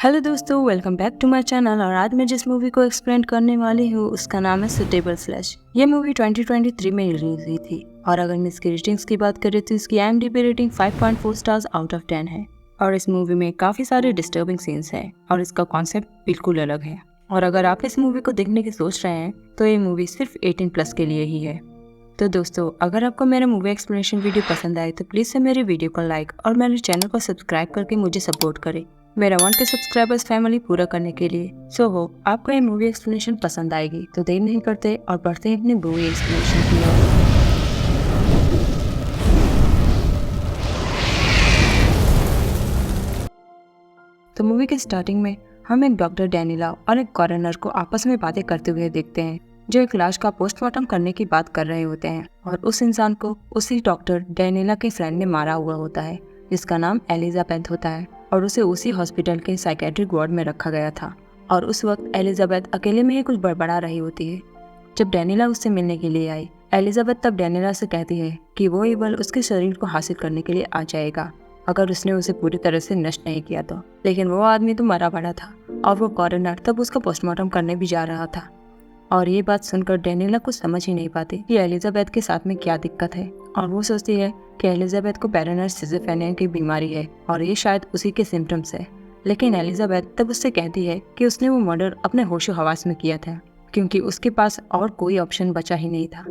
Hello दोस्तों, welcome back to my channel. और आज मैं जिस मूवी को एक्सप्लेन करने वाली हूँ उसका नाम है सुटेबल स्लैश। ये मूवी 2023 में रिलीज हुई थी और अगर मैं इसकी रेटिंग्स की बात करें तो इसकी IMDb rating 5.4 stars out of 10 है। और इस मूवी में काफ़ी सारे डिस्टर्बिंग सीन्स हैं और इसका कॉन्सेप्ट बिल्कुल अलग है। और अगर आप इस मूवी को देखने की सोच रहे हैं तो ये मूवी सिर्फ 18+ के लिए ही है। तो दोस्तों, अगर आपको मेरा मूवी एक्सप्लेनेशन वीडियो पसंद आए तो प्लीज़ से मेरे वीडियो को लाइक और मेरे चैनल को सब्सक्राइब करके मुझे सपोर्ट करें मेरा 1K सब्सक्राइबर्स फैमिली पूरा करने के लिए। सो होप आपको ये मूवी एक्सप्लेनेशन पसंद आएगी। तो देर नहीं करते और बढ़ते हैं अपनी मूवी एक्सप्लेनेशन की ओर। तो मूवी के स्टार्टिंग में हम एक डॉक्टर डैनिला और एक कॉरोनर को आपस में बातें करते हुए देखते हैं, जो एक लाश का पोस्टमार्टम करने की बात कर रहे होते हैं। और उस इंसान को उसी डॉक्टर डैनिला के फ्रेंड ने मारा हुआ होता है, जिसका नाम एलिजाबेथ होता है और उसे उसी हॉस्पिटल के साइकेट्रिक वार्ड में रखा गया था। और उस वक्त एलिजाबेथ अकेले में ही कुछ बड़बड़ा रही होती है। जब डैनिला उससे मिलने के लिए आई, एलिजाबेथ तब डैनिला से कहती है कि वो ये बल उसके शरीर को हासिल करने के लिए आ जाएगा अगर उसने उसे पूरी तरह से नष्ट नहीं किया तो। लेकिन वो आदमी तो मरा पड़ा था और वो कॉरोनर तब उसका पोस्टमार्टम करने भी जा रहा था। और ये बात सुनकर डैनिला कुछ समझ ही नहीं पाती कि एलिजाबेथ के साथ में क्या दिक्कत है। और वो सोचती है कि एलिजाबेथ को पैरानॉइड सिज़ोफ्रेनिया की बीमारी है और ये शायद उसी के सिम्टम्स है। लेकिन एलिजाबेथ तब उससे कहती है कि उसने वो मर्डर अपने होशो हवास में किया था, क्योंकि उसके पास और कोई ऑप्शन बचा ही नहीं था।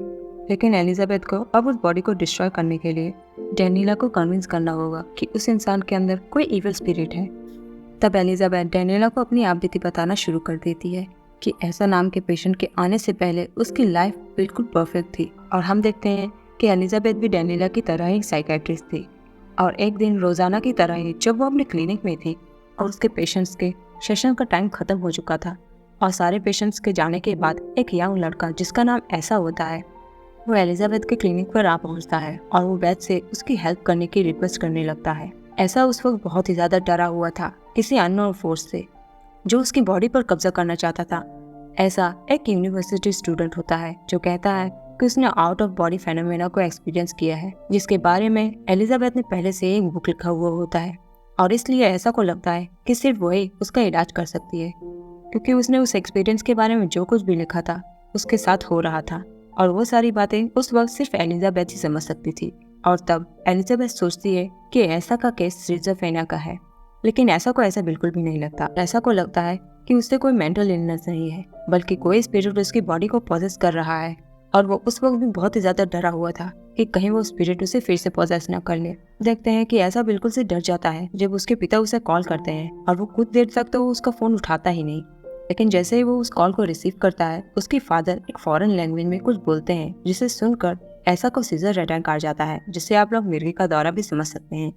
लेकिन एलिजाबेथ को अब उस बॉडी को डिस्ट्रॉय करने के लिए डैनिला को कन्विंस करना होगा कि उस इंसान के अंदर कोई इविल स्पिरिट है। तब एलिजाबेथ डैनिला को अपनी आप बीती बताना शुरू कर देती है कि ऐसा नाम के पेशेंट के आने से पहले उसकी लाइफ बिल्कुल परफेक्ट थी। और हम देखते हैं कि एलिजाबेथ भी डैनिला की तरह ही साइकेट्रिस्ट थी। और एक दिन रोजाना की तरह ही जब वो अपने क्लिनिक में थी और उसके पेशेंट्स के सेशन का टाइम खत्म हो चुका था और सारे पेशेंट्स के जाने के बाद एक यंग लड़का जिसका नाम ऐसा होता है वो एलिजाबेथ के क्लिनिक पर आ पहुंचता है और वो बेथ से उसकी हेल्प करने की रिक्वेस्ट करने लगता है। ऐसा उस वक्त बहुत ही ज्यादा डरा हुआ था किसी अननोन फोर्स से जो उसकी बॉडी पर कब्जा करना चाहता था। ऐसा एक यूनिवर्सिटी स्टूडेंट होता है जो कहता है कि उसने आउट ऑफ बॉडी फेनोमेना को एक्सपीरियंस किया है, जिसके बारे में एलिजाबेथ ने पहले से एक बुक लिखा हुआ होता है। और इसलिए ऐसा को लगता है कि सिर्फ वही उसका इलाज कर सकती है, क्योंकि उसने उस एक्सपीरियंस के बारे में जो कुछ भी लिखा था उसके साथ हो रहा था और वो सारी बातें उस वक्त सिर्फ एलिजाबेथ ही समझ सकती थी। और तब एलिजाबेथ सोचती है कि ऐसा का केस सिज़ोफ्रेनिया का है, लेकिन ऐसा को ऐसा बिल्कुल भी नहीं लगता। ऐसा को लगता है कि उससे कोई मेंटल इलनेस नहीं है, बल्कि कोई स्पिरिट उसकी बॉडी को पॉजेस कर रहा है। और वो उस वक्त भी बहुत ही ज्यादा डरा हुआ था कि कहीं वो स्पिरिट उसे फिर से पॉजेस न कर ले। देखते हैं कि ऐसा बिल्कुल से डर जाता है जब उसके पिता उसे कॉल करते हैं और वो कुछ देर तक तो वो उसका फोन उठाता ही नहीं। लेकिन जैसे ही वो उस कॉल को रिसीव करता है, उसके फादर एक फॉरेन लैंग्वेज में कुछ बोलते हैं, जिसे सुनकर ऐसा को सीजर अटैक आ जाता है, जिससे आप लोग मिर्गी का दौरा भी समझ सकते हैं।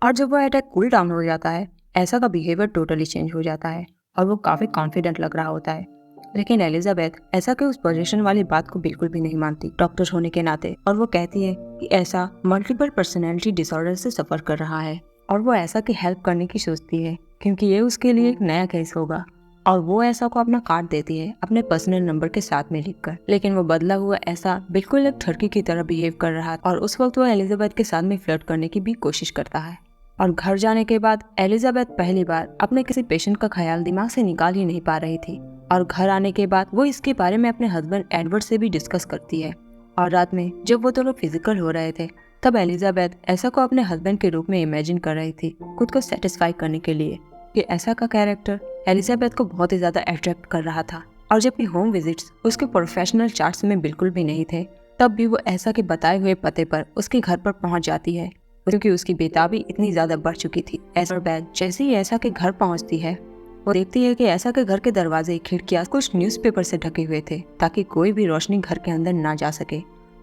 और जब वो अटैक कूल डाउन हो जाता है, ऐसा का बिहेवियर टोटली चेंज हो जाता है और वो काफी कॉन्फिडेंट लग रहा होता है। लेकिन एलिजाबेथ ऐसा के उस पोजीशन वाली बात को बिल्कुल भी नहीं मानती डॉक्टर होने के नाते, और वो कहती है कि ऐसा मल्टीपल पर्सनैलिटी डिसऑर्डर से सफर कर रहा है और वो ऐसा की हेल्प करने की सोचती है, क्योंकि ये उसके लिए एक नया केस होगा। और वो ऐसा को अपना कार्ड देती है अपने पर्सनल नंबर के साथ में लिखकर। लेकिन वो बदला हुआ ऐसा बिल्कुल एक ठरकी की तरह बिहेव कर रहा था और उस वक्त वो एलिजाबेथ के साथ में फ्लर्ट करने की भी कोशिश करता है। और घर जाने के बाद एलिजाबेथ पहली बार अपने किसी पेशेंट का ख्याल दिमाग से निकाल ही नहीं पा रही थी। और घर आने के बाद वो इसके बारे में अपने हस्बैंड एडवर्ड से भी डिस्कस करती है। और रात में जब वो दोनों फिजिकल हो रहे थे, तब एलिजाबेथ ऐसा को अपने हस्बैंड के रूप में इमेजिन कर रही थी खुद को सेटिस्फाई करने के लिए कि ऐसा का कैरेक्टर एलिजाबेथ को बहुत ही ज्यादा अट्रैक्ट कर रहा था। और जबकि होम विजिट्स उसके प्रोफेशनल चार्ट्स में बिल्कुल भी नहीं थे, तब भी वो ऐसा के बताए हुए पते पर उसके घर पर पहुंच जाती है, क्योंकि उसकी बेताबी इतनी ज्यादा बढ़ चुकी थी। ऐसा बैद जैसे ही ऐसा के घर पहुंचती है, वो देखती है कि ऐसा के घर के दरवाजे खिड़कियां कुछ न्यूज़पेपर से ढके हुए थे ताकि कोई भी रोशनी घर के अंदर ना जा सके।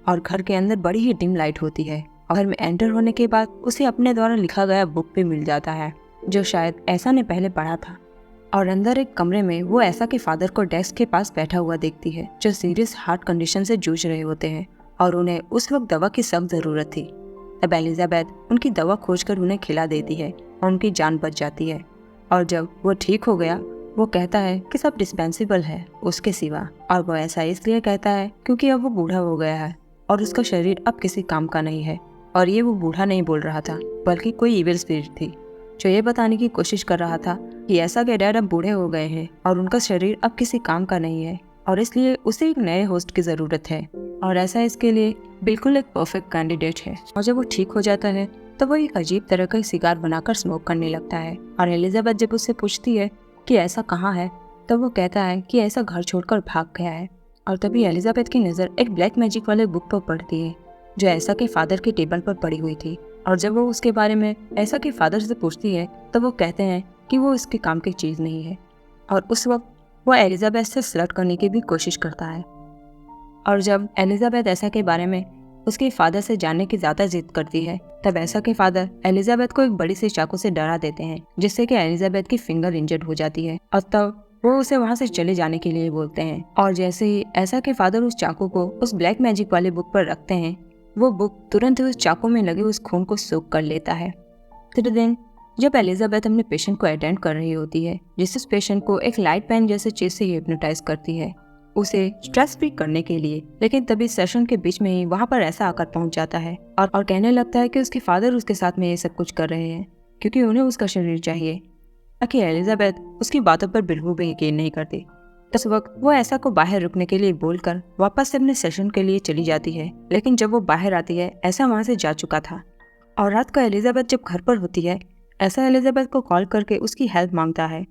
और घर के अंदर बड़ी ही डिम लाइट होती है। और घर में एंटर होने के बाद उसे अपने द्वारा लिखा गया बुक भी मिल जाता है, जो शायद ऐसा ने पहले पढ़ा था। और अंदर एक कमरे में वो ऐसा के फादर को डेस्क के पास बैठा हुआ देखती है, जो सीरियस हार्ट कंडीशन से जूझ रहे होते हैं और उन्हें उस वक्त दवा की सख्त जरूरत थी। तब एलिजाबेथ उनकी दवा खोजकर उन्हें खिला देती है और उनकी जान बच जाती है। और जब वो ठीक हो गया, वो कहता है कि सब डिस्पेंसिबल है उसके सिवा। और वो ऐसा इसलिए कहता है क्योंकि अब वो बूढ़ा हो गया है और उसका शरीर अब किसी काम का नहीं है। और ये वो बूढ़ा नहीं बोल रहा था, बल्कि कोई इविल स्पिरिट थी जो ये बताने की कोशिश कर रहा था कि ऐसा के डैड अब बूढ़े हो गए हैं और उनका शरीर अब किसी काम का नहीं है और इसलिए उसे एक नए होस्ट की ज़रूरत है और ऐसा इसके लिए बिल्कुल एक परफेक्ट कैंडिडेट है। और जब वो ठीक हो जाता है तो वो एक अजीब तरह का सिगार बनाकर स्मोक करने लगता है और एलिजाबेथ जब उससे पूछती है कि ऐसा कहाँ है तो वो कहता है कि ऐसा घर छोड़कर भाग गया है। और तभी एलिजाबेथ की नज़र एक ब्लैक मैजिक वाले बुक पर पड़ती है जो ऐसा के फादर के टेबल पर पड़ी हुई थी। और जब वो उसके बारे में ऐसा के फादर से पूछती है तो वो कहते हैं कि वो इसके काम की चीज़ नहीं है। और उस वक्त वो एलिजाबेथ से फ्लर्ट करने की भी कोशिश करता है। और जब एलिजाबेथ ऐसा के बारे में उसके फादर से जानने की ज़्यादा जिद करती है तब ऐसा के फादर एलिजाबेथ को एक बड़ी सी चाकू से डरा देते हैं जिससे कि एलिजाबेथ की फिंगर इंजर्ड हो जाती है और तब वो उसे वहाँ से चले जाने के लिए बोलते हैं। और जैसे ही ऐसा के फादर उस चाकू को उस ब्लैक मैजिक वाले बुक पर रखते हैं वो बुक तुरंत ही उस चाकू में लगे उस खून को सोख कर लेता है। थर्ड दिन जब एलिजाबेथ अपने पेशेंट को अटेंड कर रही होती है जिस पेशेंट को एक लाइट पेन जैसे चीज से हिप्नोटाइज करती है उसे स्ट्रेस फ्री करने के लिए, लेकिन तभी सेशन के बीच में ही वहाँ पर ऐसा आकर पहुँच जाता है और कहने लगता है कि उसके फादर उसके साथ में ये सब कुछ कर रहे हैं क्योंकि उन्हें उसका शरीर चाहिए। ताकि एलिजाबेथ उसकी बातों पर बिल्कुल भी यकीन नहीं करती। उस वक्त वो ऐसा को बाहर रुकने के लिए बोलकर वापस से अपने सेशन के लिए चली जाती है, लेकिन जब वो बाहर आती है ऐसा वहाँ से जा चुका था। और रात को एलिजाबेथ जब घर पर होती है ऐसा एलिजाबेथ को कॉल करके उसकी हेल्प मांगता है।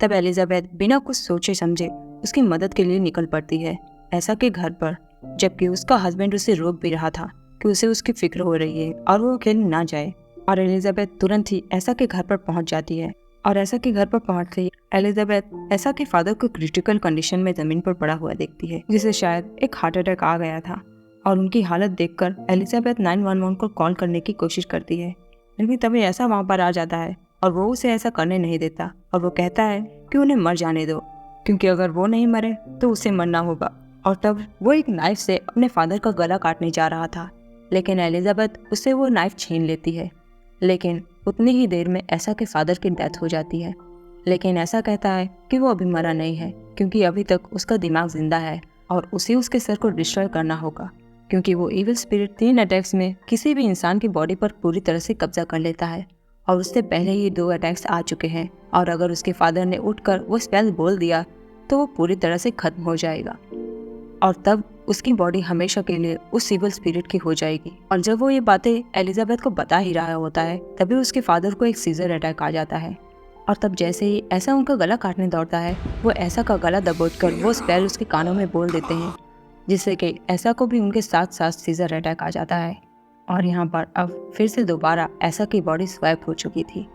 तब एलिजाबेथ बिना कुछ सोचे समझे उसकी मदद के लिए निकल पड़ती है ऐसा के घर पर, जबकि उसका हस्बैंड उसे रोक भी रहा था कि उसे उसकी फिक्र हो रही है और वो अकेले ना जाए। और एलिजाबेथ तुरंत ही ऐसा के घर पर पहुंच जाती है और ऐसा के घर पर पहुंचते ही एलिजाबेथ ऐसा के फादर को क्रिटिकल कंडीशन में जमीन पर पड़ा हुआ देखती है जिसे शायद एक हार्ट अटैक आ गया था। और उनकी हालत देखकर एलिजाबेथ 911 को कॉल करने की कोशिश करती है, लेकिन तभी ऐसा वहाँ पर आ जाता है और वो उसे ऐसा करने नहीं देता और वो कहता है कि उन्हें मर जाने दो क्योंकि अगर वो नहीं मरे तो उसे मरना होगा। और तब वो एक नाइफ से अपने फादर का गला काटने जा रहा था, लेकिन एलिजाबेथ उससे वो नाइफ छीन लेती है। लेकिन उतनी ही देर में ऐसा के फादर की डेथ हो जाती है, लेकिन ऐसा कहता है कि वो अभी मरा नहीं है क्योंकि अभी तक उसका दिमाग जिंदा है और उसे उसके सर को डिस्ट्रॉय करना होगा क्योंकि वो इविल स्पिरिट 3 अटैक्स में किसी भी इंसान की बॉडी पर पूरी तरह से कब्जा कर लेता है और उससे पहले ही 2 अटैक्स आ चुके हैं। और अगर उसके फादर ने उठकर वो स्पेल बोल दिया तो वो पूरी तरह से खत्म हो जाएगा और तब उसकी बॉडी हमेशा के लिए उस इविल स्पिरिट की हो जाएगी। और जब वो ये बातें एलिजाबेथ को बता ही रहा होता है तभी उसके फादर को एक सीजर अटैक आ जाता है और तब जैसे ही ऐसा उनका गला काटने दौड़ता है वो ऐसा का गला दबोचकर वो स्पेल उसके कानों में बोल देते हैं जिससे कि ऐसा को भी उनके साथ साथ सीजर अटैक आ जाता है। और यहाँ पर अब फिर से दोबारा ऐसा की बॉडी स्वैप हो चुकी थी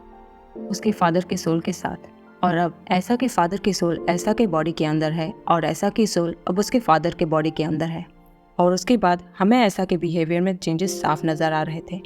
उसके फादर के सोल के साथ। और अब ऐसा के फादर की सोल ऐसा के बॉडी के अंदर है और ऐसा की सोल अब उसके फादर के बॉडी के अंदर है। और उसके बाद हमें ऐसा के बिहेवियर में चेंजेस साफ नज़र आ रहे थे।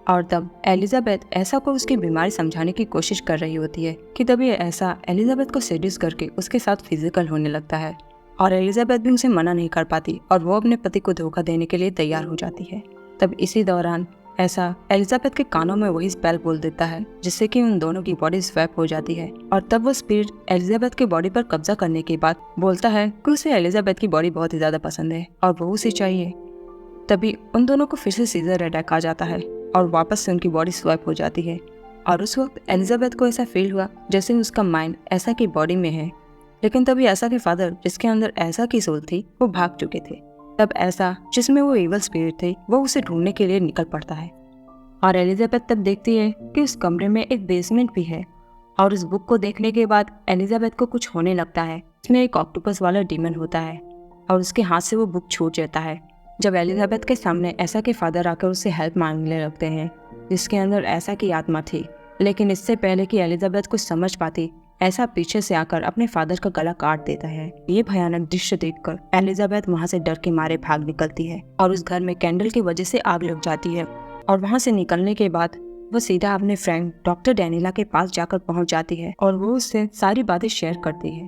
और तब एलिजाबेथ ऐसा को उसकी बीमारी समझाने की कोशिश कर रही होती है कि तभी ऐसा एलिजाबेथ को सेड्यूस करके उसके साथ फिजिकल होने लगता है और एलिजाबेथ भी उसे मना नहीं कर पाती और वो अपने पति को धोखा देने के लिए तैयार हो जाती है। तब इसी दौरान ऐसा एलिजाबेथ के कानों में वही स्पेल बोल देता है जिससे कि उन दोनों की बॉडी स्वैप हो जाती है। और तब वो स्पिरिट एलिजाबेथ की बॉडी पर कब्जा करने के बाद बोलता है कि उसे एलिजाबेथ की बॉडी बहुत ही ज्यादा पसंद है और वो उसे चाहिए। तभी उन दोनों को फिर से सीजर अटैक आ जाता है और वापस से उनकी बॉडी स्वैप हो जाती है। और उस वक्त एलिजाबेथ को ऐसा फील हुआ जैसे उसका माइंड ऐसा की बॉडी में है, लेकिन तभी ऐसा के फादर जिसके अंदर ऐसा की सोल थी वो भाग चुके थे। तब ऐसा जिसमें वो इवल स्पिरिट थे वो उसे ढूंढने के लिए निकल पड़ता है और एलिजाबेथ तब देखती है कि उस कमरे में एक बेसमेंट भी है। और उस बुक को देखने के बाद एलिजाबेथ को कुछ होने लगता है। इसमें एक ऑक्टोपस वाला डीमन होता है और उसके हाथ से वो बुक छूट जाता है। जब एलिजाबेथ के सामने ऐसा के फादर आकर उससे हेल्प मांगने लगते हैं जिसके अंदर ऐसा की आत्मा थी, लेकिन इससे पहले कि एलिजाबेथ कुछ समझ पाती ऐसा पीछे से आकर अपने फादर का गला काट देता है। ये भयानक दृश्य देखकर एलिजाबेथ वहाँ से डर के मारे भाग निकलती है और उस घर में कैंडल की वजह से आग लग जाती है। और वहाँ से निकलने के बाद वो सीधा अपने फ्रेंड डॉक्टर डैनिला के पास जाकर पहुँच जाती है और वो उससे सारी बातें शेयर करती है।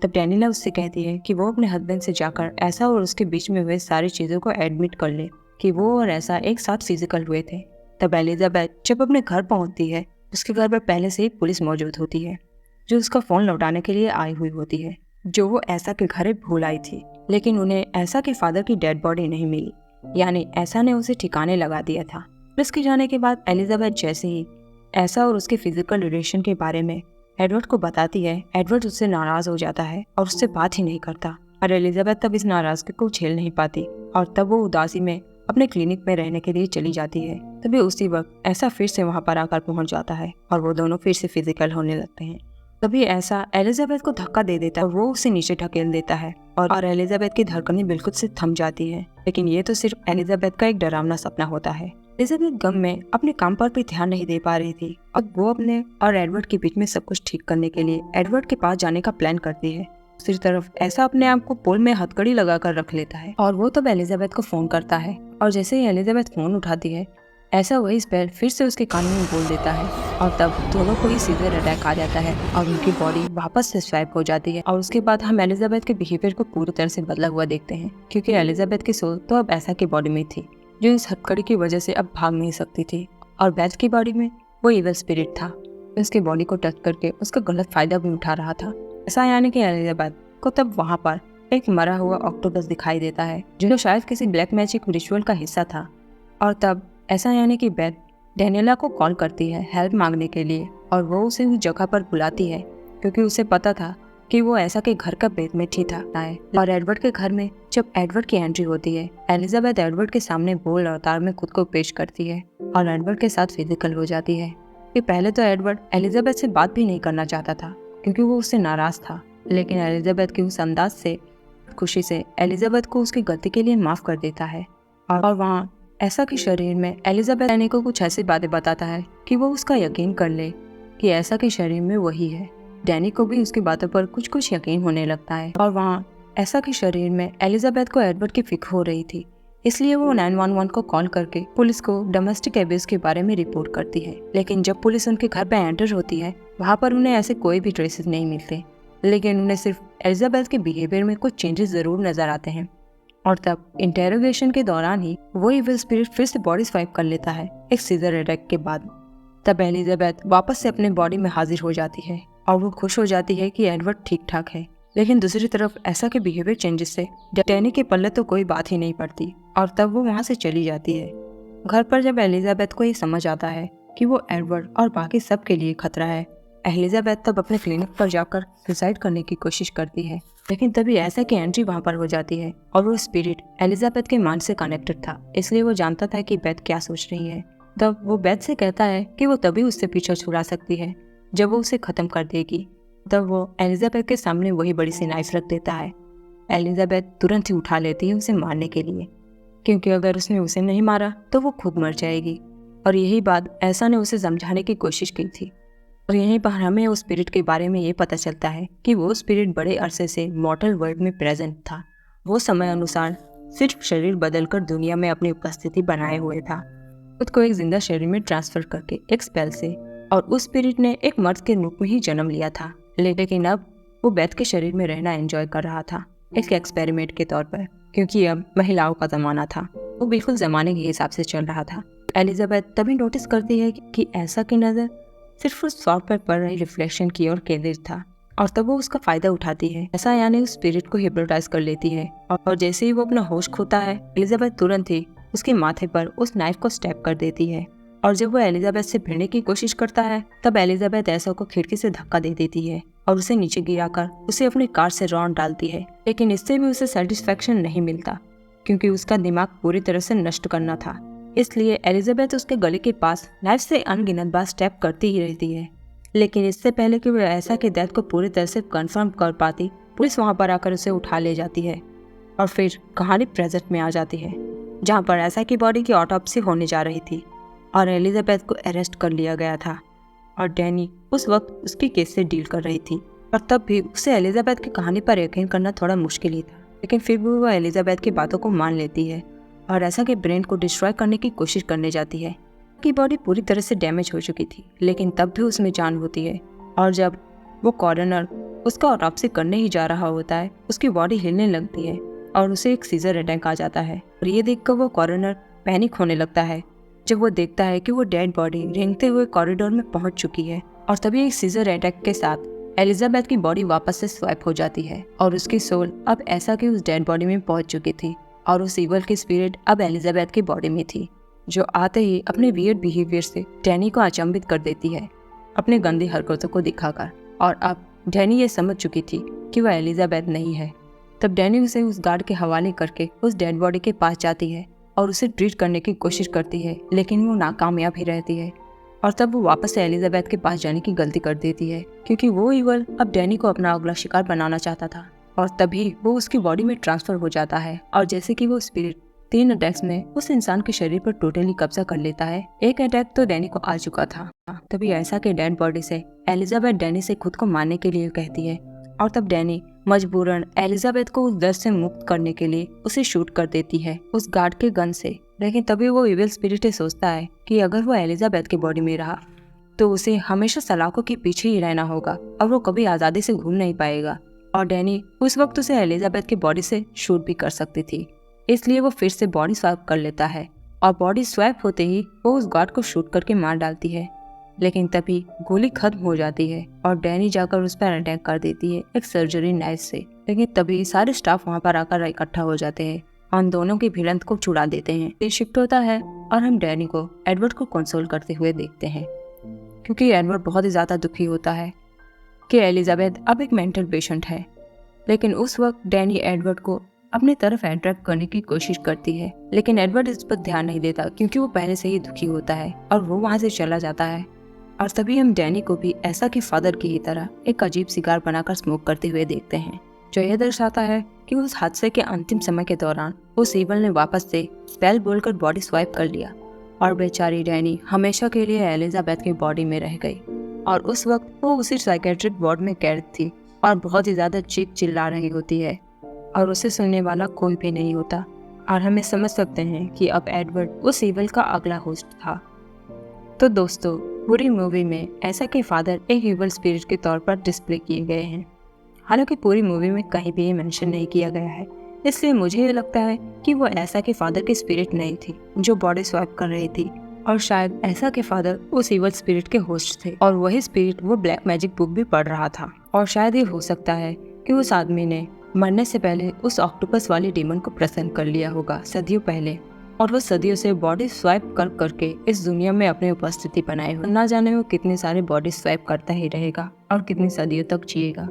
तब डैनिला उससे कहती है कि वो अपने हस्बैंड से जाकर ऐसा और उसके बीच में हुए सारी चीज़ों को एडमिट कर ले कि वो और ऐसा एक साथ फिजिकल हुए थे। तब एलिजाबेथ जब अपने घर पहुँचती है उसके घर पर पहले से ही पुलिस मौजूद होती है जो उसका फ़ोन लौटाने के लिए आई हुई होती है, जो वो ऐसा के घर भूल आई थी। लेकिन उन्हें ऐसा के फादर की डेड बॉडी नहीं मिली, यानी ऐसा ने उसे ठिकाने लगा दिया था। पुलिस के जाने के बाद एलिजाबेथ जैसे ही ऐसा और उसके फिजिकल रिलेशन के बारे में एडवर्ड को बताती है, एडवर्ड उससे नाराज हो जाता है और उससे बात ही नहीं करता। और एलिजाबेथ तब इस नाराजगी को झेल नहीं पाती और तब वो उदासी में अपने क्लिनिक में रहने के लिए चली जाती है। तभी उसी वक्त ऐसा फिर से वहाँ पर आकर पहुँच जाता है और वो दोनों फिर से फिजिकल होने लगते हैं। तभी ऐसा एलिजाबेथ को धक्का दे देता है और वो उसे नीचे ढकेल देता है और एलिजाबेथ की धड़कनें बिल्कुल से थम जाती है। लेकिन ये तो सिर्फ एलिजाबेथ का एक डरावना सपना होता है। एलिजाबेथ गम में अपने काम पर भी ध्यान नहीं दे पा रही थी। अब वो अपने और एडवर्ड के बीच में सब कुछ ठीक करने के लिए एडवर्ड के पास जाने का प्लान करती है। दूसरी तरफ ऐसा अपने आप को पोल में हथकड़ी लगाकर रख लेता है और वो तब एलिजाबेथ को फोन करता है और जैसे ही एलिजाबेथ फोन उठाती है, ऐसा वही स्पेल फिर से उसके कान में बोल देता है और तब दोनों को ही सीजर अटैक आ जाता है और उनकी बॉडी वापस से स्वैप हो जाती है। और उसके बाद हम एलिजाबेथ के बिहेवियर को पूरी तरह से बदला हुआ देखते हैं, क्योंकि एलिजाबेथ की सोल तो अब ऐसा की बॉडी में थी जो इस हथकड़ी की वजह से अब भाग नहीं सकती थी, और बेथ की बॉडी में वो इविल स्पिरिट था, उसकी बॉडी को टच करके उसका गलत फायदा भी उठा रहा था। ऐसा यानी कि एलिजाबेथ को तब वहाँ पर एक मरा हुआ ऑक्टोपस दिखाई देता है जो शायद किसी ब्लैक मैजिक रिचुअल का हिस्सा था। और तब ऐसा यानी कि बेथ डैनियला को कॉल करती है हेल्प मांगने के लिए और वो उसे उस जगह पर बुलाती है क्योंकि उसे पता था कि वो ऐसा के घर का बेसमेंट ही था। और एडवर्ड के घर में जब एडवर्ड की एंट्री होती है, एलिजाबेथ एडवर्ड के सामने बोल्ड अवतार में खुद को पेश करती है और एडवर्ड के साथ फिजिकल हो जाती है। कि पहले तो एडवर्ड एलिजाबेथ से बात भी नहीं करना चाहता था क्योंकि वो उससे नाराज था, लेकिन एलिजाबेथ की उस अंदाज से खुशी से एलिजाबेथ को उसकी गलती के लिए माफ कर देता है। और वहाँ ऐसा के शरीर में एलिजाबेथ डैनी को कुछ ऐसी बातें बताता है कि वो उसका यकीन कर ले कि ऐसा के शरीर में वही है। डैनी को भी उसकी बातों पर कुछ कुछ यकीन होने लगता है। और वहाँ ऐसा के शरीर में एलिजाबेथ को एडवर्ड की फिक्र हो रही थी, इसलिए वो 911 को कॉल करके पुलिस को डोमेस्टिक एब्यूज के बारे में रिपोर्ट करती है। लेकिन जब पुलिस उनके घर पे एंटर होती है, वहाँ पर उन्हें ऐसे कोई भी ट्रेसेस नहीं मिलते, लेकिन उन्हें सिर्फ एलिजाबेथ के बिहेवियर में कुछ चेंजेस जरूर नजर आते हैं। और तब इंटेरोगेशन के दौरान ही वो इविल स्पिरिट फिर से बॉडी स्वाइप कर लेता है एक सीजर अटैक के बाद। तब एलिजाबेथ वापस से अपने बॉडी में हाजिर हो जाती है और वो खुश हो जाती है कि एडवर्ड ठीक ठाक है। लेकिन दूसरी तरफ ऐसा के बिहेवियर चेंजेस से डैनी के पल्ले तो कोई बात ही नहीं पड़ती और तब वो वहाँ से चली जाती है। घर पर जब एलिजाबेथ को ये समझ आता है कि वो एडवर्ड और बाकी सब के लिए खतरा है, एलिजाबेथ तब अपने क्लिनिक पर जाकर सुसाइड करने की कोशिश करती है। लेकिन तभी ऐसा की एंट्री वहाँ पर हो जाती है और वो स्पिरिट एलिजाबेथ के माइंड से कनेक्टेड था, इसलिए वो जानता था कि बेथ क्या सोच रही है। तब वो बेथ से कहता है कि वो तभी उससे पीछा छुड़ा सकती है जब वो उसे खत्म कर देगी। तब वो एलिजाबेथ के सामने वही बड़ी सी नाइफ रख देता है। एलिजाबेथ तुरंत ही उठा लेती है उसे मारने के लिए, क्योंकि अगर उसने उसे नहीं मारा तो वो खुद मर जाएगी। और यही बात ऐसा ने उसे समझाने की कोशिश की थी। और यहीं पर हमें उस स्पिरिट के बारे में ये पता चलता है कि वो स्पिरिट बड़े अरसे से मॉर्टल वर्ल्ड में प्रेजेंट था। वो समय अनुसार सिर्फ शरीर बदलकर दुनिया में अपनी उपस्थिति बनाए हुए था, खुद को एक जिंदा शरीर में ट्रांसफर करके एक स्पेल से। और उस स्पिरिट ने एक मर्द के रूप में ही जन्म लिया था, लेकिन अब वो बेथ के शरीर में रहना एंजॉय कर रहा था एक एक्सपेरिमेंट के तौर पर, क्योंकि अब महिलाओं का जमाना था। वो बिल्कुल जमाने के हिसाब से चल रहा था। एलिजाबेथ तभी नोटिस करती है कि ऐसा की नजर सिर्फ उस सॉफ्ट पर पड़ रही रिफ्लेक्शन की ओर केंद्रित था, और तब वो उसका फायदा उठाती है। ऐसा यानी उस स्पिरिट को हिप्नोटाइज कर लेती है। और जैसे ही वो अपना होश खोता है, एलिजाबेथ तुरंत ही उसके माथे पर उस नाइफ को स्टैब कर देती है। और जब वो एलिजाबेथ से भिड़ने की कोशिश करता है, तब एलिजाबेथ ऐसा को खिड़की से धक्का दे देती है और उसे नीचे गिराकर उसे अपनी कार से रौंद डालती है। लेकिन इससे भी उसे सेटिस्फेक्शन नहीं मिलता, क्योंकि उसका दिमाग पूरी तरह से नष्ट करना था। इसलिए एलिजाबेथ उसके गले के पास नाइफ से अनगिनत बार स्टेप करती ही रहती है। लेकिन इससे पहले कि वो ऐसा के डेथ को पूरी तरह से कंफर्म कर पाती, पुलिस वहां पर आकर उसे उठा ले जाती है। और फिर कहानी प्रेजेंट में आ जाती है, जहां पर ऐसा की बॉडी की ऑटोप्सी होने जा रही थी और एलिजाबेथ को अरेस्ट कर लिया गया था। और डैनी उस वक्त उसके केस से डील कर रही थी, और तब भी उसे एलिजाबेथ की कहानी पर यकीन करना थोड़ा मुश्किल ही था। लेकिन फिर भी वो एलिजाबेथ की बातों को मान लेती है और ऐसा के ब्रेन को डिस्ट्रॉय करने की कोशिश करने जाती है। की बॉडी पूरी तरह से डैमेज हो चुकी थी, लेकिन तब भी उसमें जान होती है। और जब वो कॉरोनर उसका ऑटोप्सी करने ही जा रहा होता है, उसकी बॉडी हिलने लगती है और उसे एक सीजर अटैक आ जाता है। और ये देखकर वो कॉरोनर पैनिक होने लगता है जब वो देखता है कि वो डेड बॉडी रेंगते हुए कॉरिडोर में पहुंच चुकी है। और तभी एक सीजर अटैक के साथ एलिजाबेथ की बॉडी वापस से स्वैप हो जाती है और उसकी सोल अब ऐसा कि उस डेड बॉडी में पहुंच चुकी थी, और उस ईवल की स्पिरिट अब एलिजाबेथ की बॉडी में थी। जो आते ही अपने वियर्ड बिहेवियर से डैनी को अचंभित कर देती है अपने गंदी हरकतों को दिखाकर। और अब डैनी ये समझ चुकी थी कि वह एलिजाबेथ नहीं है। तब डैनी उसे उस गार्ड के हवाले करके उस डेड बॉडी के पास जाती है और उसे ट्रीट करने की कोशिश करती है, लेकिन वो नाकामयाब ही रहती है। और तब वो वापस से एलिजाबेथ के पास जाने की गलती कर देती है, क्योंकि वो ईवल अब डैनी को अपना अगला शिकार बनाना चाहता था। और तभी वो उसकी बॉडी में ट्रांसफर हो जाता है और जैसे कि वो स्पिरिट 3 अटैक्स में उस इंसान के शरीर पर टोटली कब्जा कर लेता है। एक अटैक तो डैनी को आ चुका था। तभी ऐसा के डेड बॉडी से एलिजाबेथ डैनी से खुद को मारने के लिए कहती है और तब डैनी मजबूरन एलिजाबेथ को उस दर्द से मुक्त करने के लिए उसे शूट कर देती है उस गार्ड के गन से। लेकिन तभी वो इविल स्पिरिट सोचता है कि अगर वो एलिजाबेथ की बॉडी में रहा तो उसे हमेशा सलाखों के पीछे ही रहना होगा और वो कभी आज़ादी से घूम नहीं पाएगा। और डैनी उस वक्त उसे एलिजाबेथ की बॉडी से शूट भी कर सकती थी, इसलिए वो फिर से बॉडी स्वैप कर लेता है और बॉडी स्वैप होते ही वो उस गार्ड को शूट करके मार डालती है। लेकिन तभी गोली खत्म हो जाती है और डैनी जाकर उस पर अटैक कर देती है एक सर्जरी नाइफ से। लेकिन तभी सारे स्टाफ वहां पर आकर इकट्ठा हो जाते हैं और उन दोनों की भिड़ंत को छुड़ा देते हैं। ये शिफ्ट होता है और हम डैनी को एडवर्ड को कंसोल करते हुए देखते हैं, क्योंकि एडवर्ड बहुत ही ज्यादा दुखी होता है कि एलिजाबेथ अब एक मेंटल पेशेंट है। लेकिन उस वक्त डैनी एडवर्ड को अपनी तरफ अट्रैक्ट करने की कोशिश करती है, लेकिन एडवर्ड इस पर ध्यान नहीं देता क्योंकि वो पहले से ही दुखी होता है और वो वहां से चला जाता है। और तभी हम डैनी को भी ऐसा के फादर की ही तरह एक अजीब सिगार बनाकर स्मोक करते हुए देखते हैं, जो यह दर्शाता है कि उस हादसे के अंतिम समय के दौरान उस ईवल ने वापस से स्पेल बोलकर बॉडी स्वाइप कर लिया और बेचारी डैनी हमेशा के लिए एलिजाबेथ की बॉडी में रह गई। और उस वक्त वो उसी साइकेट्रिक वार्ड में कैद थी और बहुत ही ज्यादा चीख चिल्ला रही होती है और उसे सुनने वाला कोई भी नहीं होता। और हमें समझ सकते हैं कि अब एडवर्ड उस ईवल का अगला होस्ट था। तो दोस्तों, पूरी मूवी में ऐसा के फादर एक ईवल स्पिरिट के तौर पर डिस्प्ले किए गए हैं। हालांकि पूरी मूवी में कहीं भी ये मेंशन नहीं किया गया है, इसलिए मुझे ये लगता है कि वो ऐसा के फादर की स्पिरिट नहीं थी जो बॉडी स्वैप कर रही थी, और शायद ऐसा के फादर उस ईवल स्पिरिट के होस्ट थे और वही स्पिरिट वो ब्लैक मैजिक बुक भी पढ़ रहा था। और शायद ये हो सकता है कि उस आदमी ने मरने से पहले उस ऑक्टोपस वाले डीमन को प्रसन्न कर लिया होगा सदियों पहले, और वो सदियों से बॉडी स्वाइप कर करके इस दुनिया में अपनी उपस्थिति बनाए हो। ना जाने वो कितने सारे बॉडी स्वाइप करता ही रहेगा और कितनी सदियों तक जिएगा।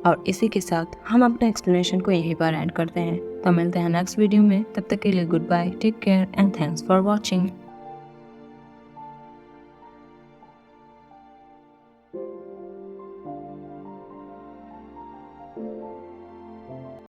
और इसी के साथ हम अपने एक्सप्लेनेशन को यहीं पर एंड करते हैं। तो मिलते हैं नेक्स्ट वीडियो में, तब तक के लिए goodbye, take care and thanks for watching.